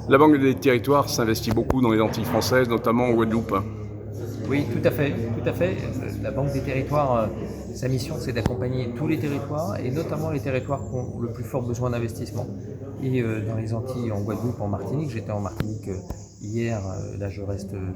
La Banque des Territoires s'investit beaucoup dans les Antilles françaises, notamment en Guadeloupe. Oui, tout à fait, tout à fait. La Banque des Territoires, sa mission, c'est d'accompagner tous les territoires et notamment les territoires qui ont le plus fort besoin d'investissement. Et dans les Antilles, en Guadeloupe, en Martinique, j'étais en Martinique hier, là je vais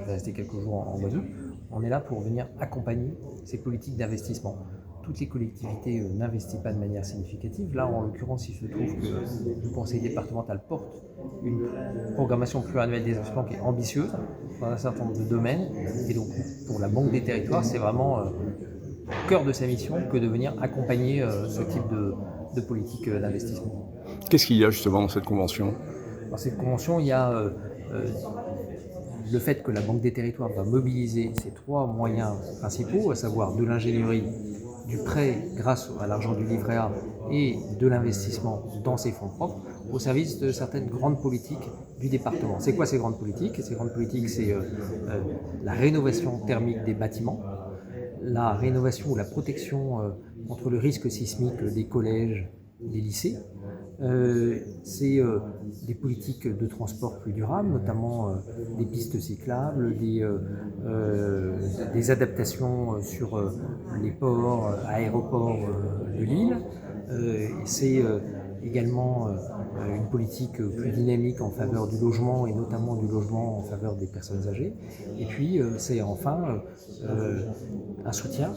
rester quelques jours en Guadeloupe. On est là pour venir accompagner ces politiques d'investissement. Toutes les collectivités n'investissent pas de manière significative. Là, en l'occurrence, il se trouve que le conseil départemental porte une programmation pluriannuelle des investissements qui est ambitieuse dans un certain nombre de domaines. Et donc, pour la Banque des Territoires, c'est vraiment au cœur de sa mission que de venir accompagner ce type de politique d'investissement. Qu'est-ce qu'il y a justement dans cette convention? Dans cette convention, il y a le fait que la Banque des Territoires va mobiliser ces trois moyens principaux, à savoir de l'ingénierie, du prêt grâce à l'argent du livret A et de l'investissement dans ses fonds propres au service de certaines grandes politiques du département. C'est quoi ces grandes politiques? Ces grandes politiques, c'est la rénovation thermique des bâtiments, la rénovation ou la protection contre le risque sismique des collèges, des lycées. C'est des politiques de transport plus durables, notamment des pistes cyclables, des adaptations sur les ports, aéroports de l'île. C'est également une politique plus dynamique en faveur du logement et notamment du logement en faveur des personnes âgées. Et puis c'est enfin un soutien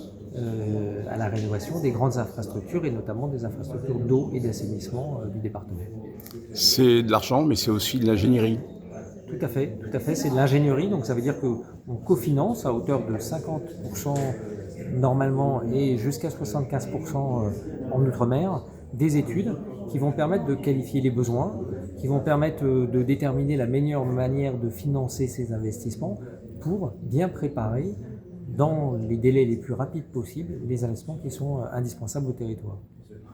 à la rénovation des grandes infrastructures et notamment des infrastructures d'eau et d'assainissement du département. C'est de l'argent, mais c'est aussi de l'ingénierie. Tout à fait, c'est de l'ingénierie, donc ça veut dire qu'on cofinance à hauteur de 50% normalement et jusqu'à 75% en Outre-mer des études qui vont permettre de qualifier les besoins, qui vont permettre de déterminer la meilleure manière de financer ces investissements pour bien préparer dans les délais les plus rapides possibles les investissements qui sont indispensables au territoire.